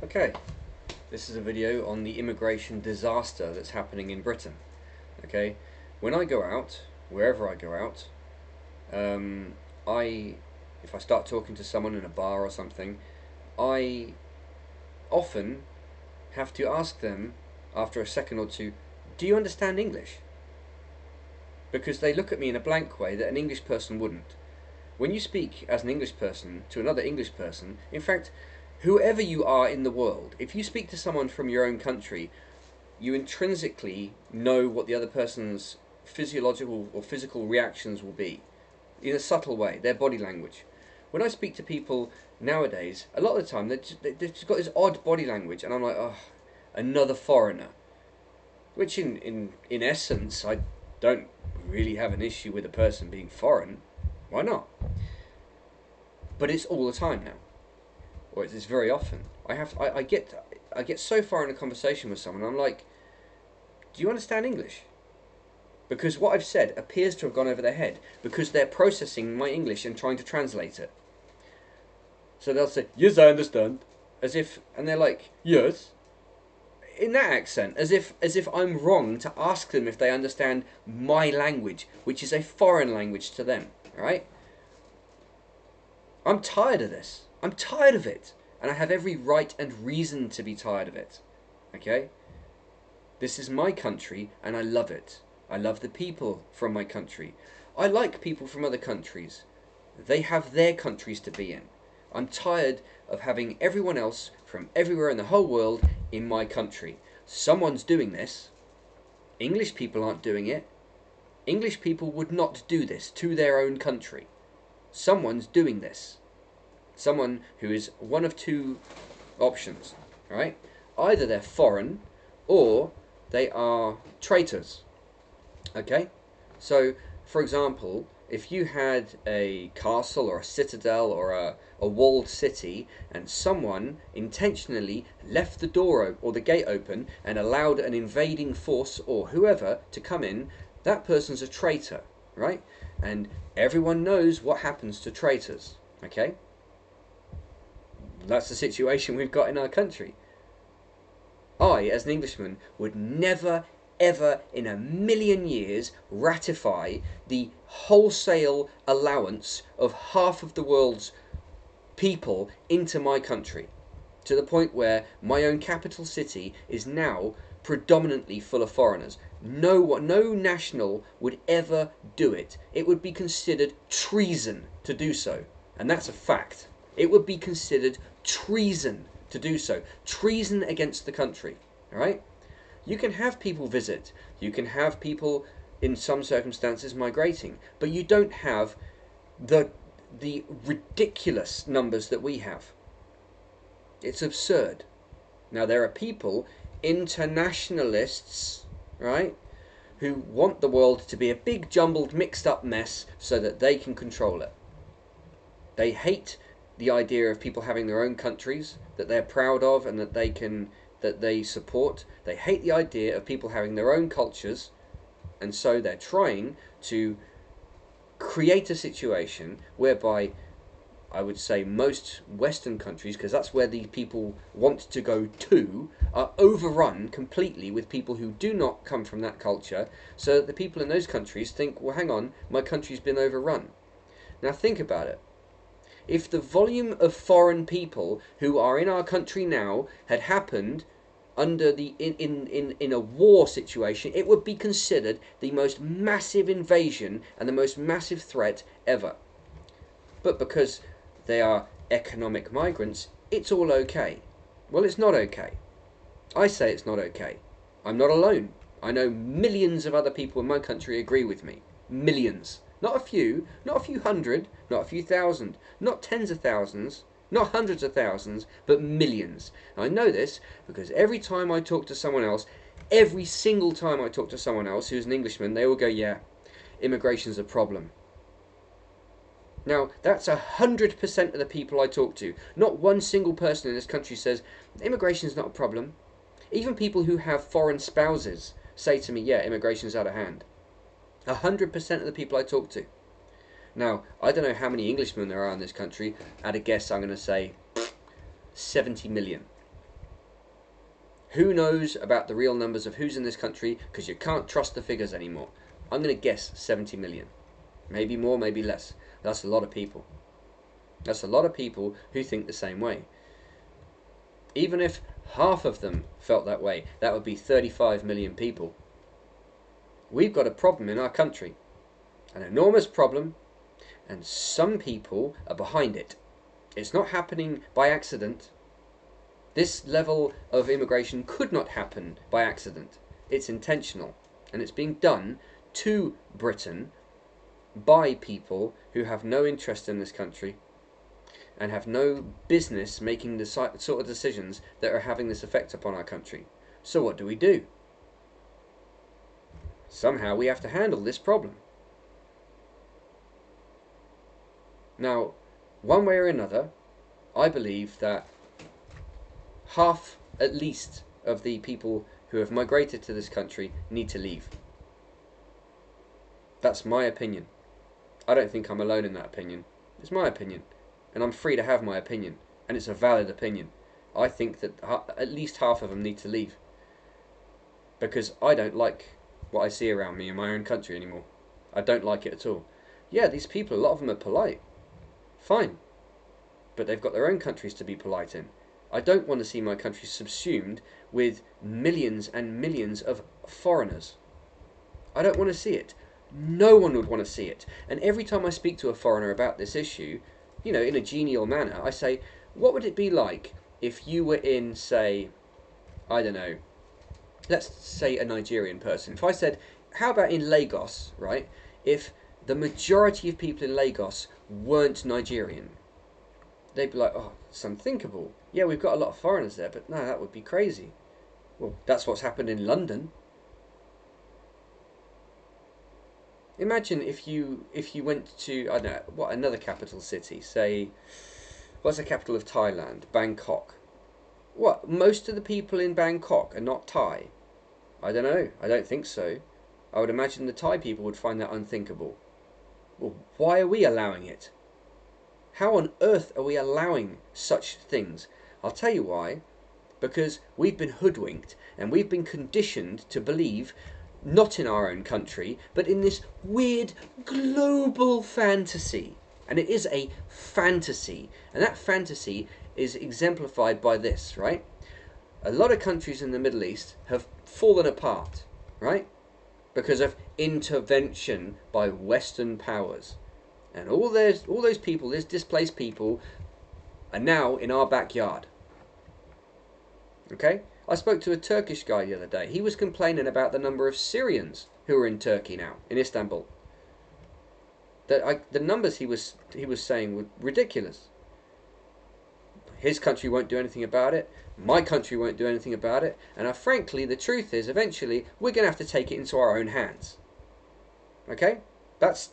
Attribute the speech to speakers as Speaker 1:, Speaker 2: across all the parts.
Speaker 1: Okay, this is a video on the immigration disaster that's happening in Britain. Okay, when I go out, wherever I go out, if I start talking to someone in a bar or something, I often have to ask them after a second or two, do you understand English? Because they look at me in a blank way that an English person wouldn't. When you speak as an English person to another English person, in fact, whoever you are in the world, if you speak to someone from your own country, you intrinsically know what the other person's physiological or physical reactions will be in a subtle way, their body language. When I speak to people nowadays, a lot of the time they've just got this odd body language, and I'm like, oh, another foreigner. Which in essence, I don't really have an issue with a person being foreign. Why not? But it's all the time now, or it's very often. I get so far in a conversation with someone, I'm like, do you understand English? Because what I've said appears to have gone over their head, because they're processing my English and trying to translate it. So they'll say, yes, I understand, as if, and they're like, yes, in that accent, as if I'm wrong to ask them if they understand my language, which is a foreign language to them. All right? I'm tired of this. I'm tired of it. And I have every right and reason to be tired of it. Okay? This is my country and I love it. I love the people from my country. I like people from other countries. They have their countries to be in. I'm tired of having everyone else from everywhere in the whole world in my country. Someone's doing this. English people aren't doing it. English people would not do this to their own country. Someone's doing this. Someone who is one of two options, right? Either they're foreign or they are traitors. Okay? So, for example, if you had a castle or a citadel or a walled city and someone intentionally left the door or the gate open and allowed an invading force or whoever to come in, that person's a traitor, right? And everyone knows what happens to traitors, okay? That's the situation we've got in our country. I, as an Englishman, would never, ever in a million years ratify the wholesale allowance of half of the world's people into my country, to the point where my own capital city is now predominantly full of foreigners. No national would ever do it. It would be considered treason to do so, and that's a fact. It would be considered treason to do so. Treason against the country. Alright? You can have people visit. You can have people, in some circumstances, migrating. But you don't have the ridiculous numbers that we have. It's absurd. Now, there are people, internationalists, right, who want the world to be a big, jumbled, mixed up mess so that they can control it. They hate the idea of people having their own countries that they're proud of and that they support. They hate the idea of people having their own cultures, and so they're trying to create a situation whereby I would say most Western countries, because that's where these people want to go to, are overrun completely with people who do not come from that culture, so that the people in those countries think, well, hang on, my country's been overrun. Now think about it. If the volume of foreign people who are in our country now had happened under in a war situation, it would be considered the most massive invasion and the most massive threat ever. But because they are economic migrants, it's all okay. Well, it's not okay. I say it's not okay. I'm not alone. I know millions of other people in my country agree with me. Millions. Not a few hundred, not a few thousand, not tens of thousands, not hundreds of thousands, but millions. And I know this because every time I talk to someone else, every single time I talk to someone else who's an Englishman, they all go, yeah, immigration's a problem. Now, that's 100% of the people I talk to. Not one single person in this country says, immigration is not a problem. Even people who have foreign spouses say to me, yeah, immigration's out of hand. 100% of the people I talk to. Now, I don't know how many Englishmen there are in this country. At a guess, I'm going to say 70 million. Who knows about the real numbers of who's in this country, because you can't trust the figures anymore. I'm going to guess 70 million. Maybe more, maybe less. That's a lot of people. That's a lot of people who think the same way. Even if half of them felt that way, that would be 35 million people. We've got a problem in our country, an enormous problem, and some people are behind it. It's not happening by accident. This level of immigration could not happen by accident. It's intentional, and it's being done to Britain by people who have no interest in this country and have no business making the sort of decisions that are having this effect upon our country. So what do? Somehow we have to handle this problem. Now, one way or another, I believe that half, at least, of the people who have migrated to this country need to leave. That's my opinion. I don't think I'm alone in that opinion. It's my opinion, and I'm free to have my opinion, and it's a valid opinion. I think that at least half of them need to leave, because I don't like what I see around me in my own country anymore. I don't like it at all. Yeah, these people, a lot of them are polite. Fine. But they've got their own countries to be polite in. I don't want to see my country subsumed with millions and millions of foreigners. I don't want to see it. No one would want to see it. And every time I speak to a foreigner about this issue, you know, in a genial manner, I say, what would it be like if you were in, say, I don't know, let's say a Nigerian person. If I said, how about in Lagos, right? If the majority of people in Lagos weren't Nigerian, they'd be like, oh, it's unthinkable. Yeah, we've got a lot of foreigners there, but no, that would be crazy. Well, that's what's happened in London. Imagine if you went to, I don't know, what, another capital city, say, what's the capital of Thailand? Bangkok. What, most of the people in Bangkok are not Thai? I don't know, I don't think so. I would imagine the Thai people would find that unthinkable. Well, why are we allowing it? How on earth are we allowing such things? I'll tell you why. Because we've been hoodwinked and we've been conditioned to believe, not in our own country, but in this weird global fantasy. And it is a fantasy. And that fantasy is exemplified by this, right? A lot of countries in the Middle East have fallen apart, right? Because of intervention by Western powers. And all those people, these displaced people, are now in our backyard. Okay? I spoke to a Turkish guy the other day. He was complaining about the number of Syrians who are in Turkey now, in Istanbul. The numbers he was saying were ridiculous. His country won't do anything about it. My country won't do anything about it. And frankly, the truth is, eventually, we're going to have to take it into our own hands. Okay? That's...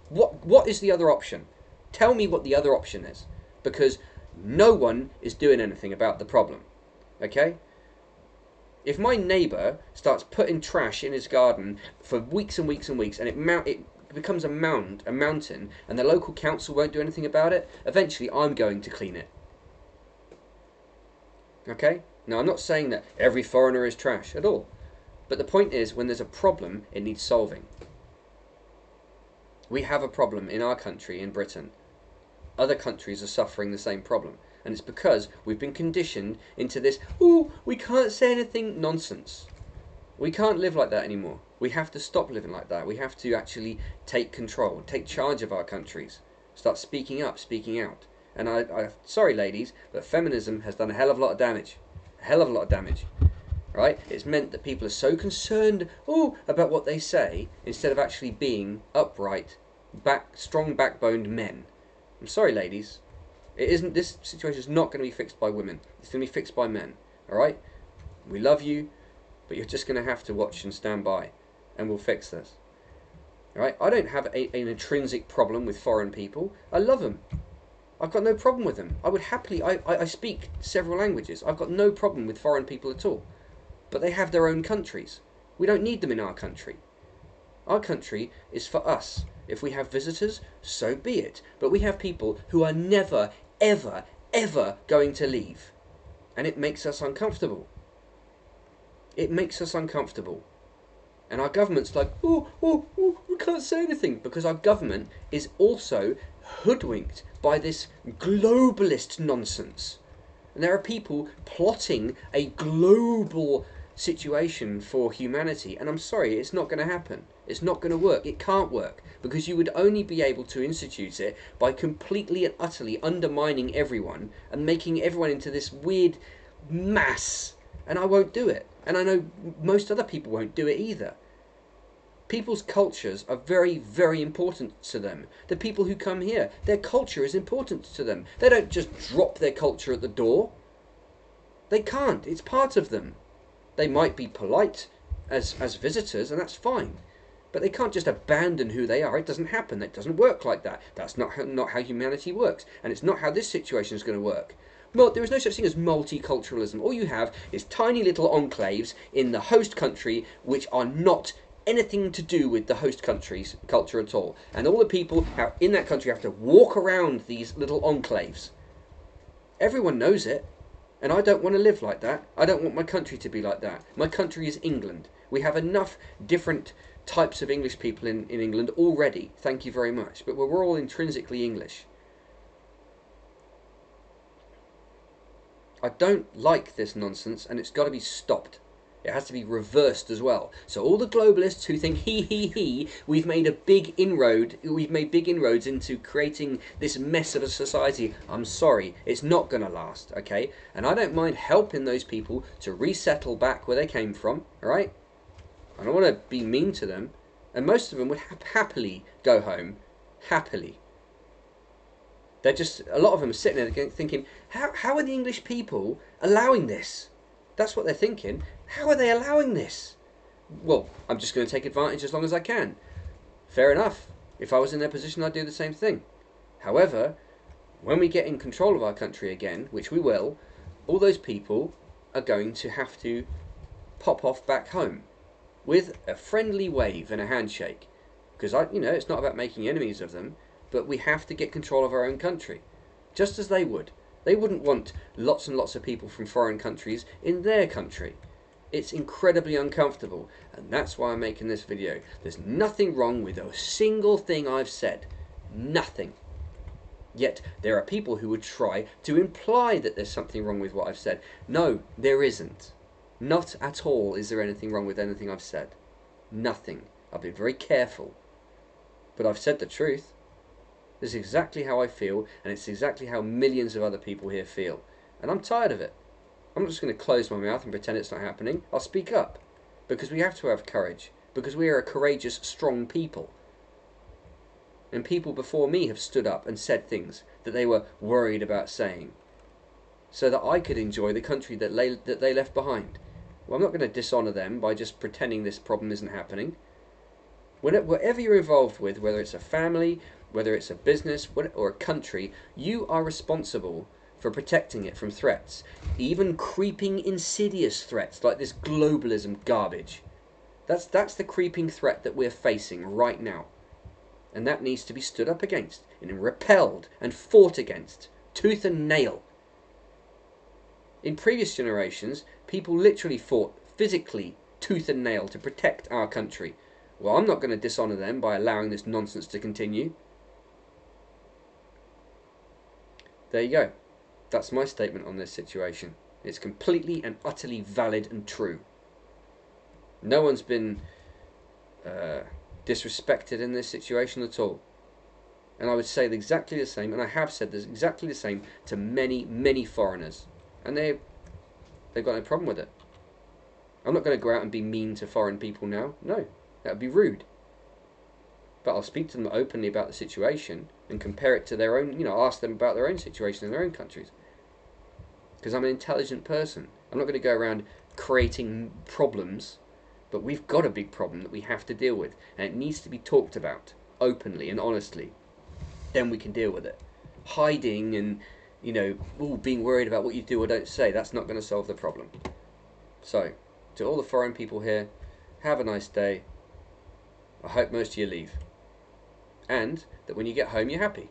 Speaker 1: What is the other option? Tell me what the other option is. Because no one is doing anything about the problem. Okay? If my neighbour starts putting trash in his garden for weeks and weeks and weeks, and it becomes a mountain, and the local council won't do anything about it, eventually I'm going to clean it. Okay? Now, I'm not saying that every foreigner is trash at all. But the point is, when there's a problem, it needs solving. We have a problem in our country, in Britain. Other countries are suffering the same problem. And it's because we've been conditioned into this, ooh, we can't say anything nonsense. We can't live like that anymore. We have to stop living like that. We have to actually take control, take charge of our countries. Start speaking up, speaking out. And sorry ladies, but feminism has done a hell of a lot of damage. A hell of a lot of damage. Right? It's meant that people are so concerned, about what they say, instead of actually being upright, strong backboned men. I'm sorry ladies. This situation is not going to be fixed by women. It's going to be fixed by men. Alright? We love you, but you're just going to have to watch and stand by. And we'll fix this. Alright? I don't have an intrinsic problem with foreign people. I love them. I've got no problem with them. I would happily... I speak several languages. I've got no problem with foreign people at all. But they have their own countries. We don't need them in our country. Our country is for us. If we have visitors, so be it. But we have people who are never, ever, ever going to leave. and it makes us uncomfortable. It makes us uncomfortable. And our government's like, we can't say anything, because our government is also hoodwinked by this globalist nonsense. And there are people plotting a global situation for humanity, and I'm sorry, it's not going to happen. It's not going to work. It can't work, because you would only be able to institute it by completely and utterly undermining everyone and making everyone into this weird mass. And I won't do it. And I know most other people won't do it either. People's cultures are very, very important to them. The people who come here, their culture is important to them. They don't just drop their culture at the door. They can't. It's part of them. They might be polite as visitors, and that's fine. But they can't just abandon who they are. It doesn't happen. It doesn't work like that. That's not how humanity works. And it's not how this situation is going to work. Well, there is no such thing as multiculturalism. All you have is tiny little enclaves in the host country which are not anything to do with the host country's culture at all. And all the people in that country have to walk around these little enclaves. Everyone knows it. And I don't want to live like that. I don't want my country to be like that. My country is England. We have enough different types of English people in England already. Thank you very much. But we're all intrinsically English. I don't like this nonsense, and it's got to be stopped. It has to be reversed as well. So all the globalists who think, we've made big inroads into creating this mess of a society, I'm sorry, it's not going to last, okay? And I don't mind helping those people to resettle back where they came from, all right? I don't want to be mean to them. And most of them would happily go home, happily. They're just, a lot of them are sitting there thinking, how are the English people allowing this? That's what they're thinking. How are they allowing this? Well, I'm just going to take advantage as long as I can. Fair enough. If I was in their position, I'd do the same thing. However, when we get in control of our country again, which we will, all those people are going to have to pop off back home with a friendly wave and a handshake. Because, it's not about making enemies of them, but we have to get control of our own country. Just as they would. They wouldn't want lots and lots of people from foreign countries in their country. It's incredibly uncomfortable, and that's why I'm making this video. There's nothing wrong with a single thing I've said. Nothing. Yet there are people who would try to imply that there's something wrong with what I've said. No, there isn't. Not at all is there anything wrong with anything I've said. Nothing. I've been very careful. But I've said the truth. This is exactly how I feel, and it's exactly how millions of other people here feel. And I'm tired of it. I'm not just going to close my mouth and pretend it's not happening. I'll speak up. Because we have to have courage. Because we are a courageous, strong people. And people before me have stood up and said things that they were worried about saying, so that I could enjoy the country that they left behind. Well, I'm not going to dishonour them by just pretending this problem isn't happening. Whatever you're involved with, whether it's a family, whether it's a business or a country, you are responsible for protecting it from threats, even creeping insidious threats like this globalism garbage. That's the creeping threat that we're facing right now, and that needs to be stood up against and repelled and fought against tooth and nail. In previous generations, people literally fought physically tooth and nail to protect our country. Well, I'm not going to dishonour them by allowing this nonsense to continue. There you go. That's my statement on this situation. It's completely and utterly valid and true. No one's been disrespected in this situation at all. And I would say exactly the same, and I have said this exactly the same to many, many foreigners. And they've got no problem with it. I'm not going to go out and be mean to foreign people now. No, that would be rude. But I'll speak to them openly about the situation and compare it to their own, ask them about their own situation in their own countries. Because I'm an intelligent person. I'm not going to go around creating problems, but we've got a big problem that we have to deal with, and it needs to be talked about openly and honestly. Then we can deal with it. Hiding and, being worried about what you do or don't say, that's not going to solve the problem. So, to all the foreign people here, have a nice day. I hope most of you leave. And that when you get home, you're happy.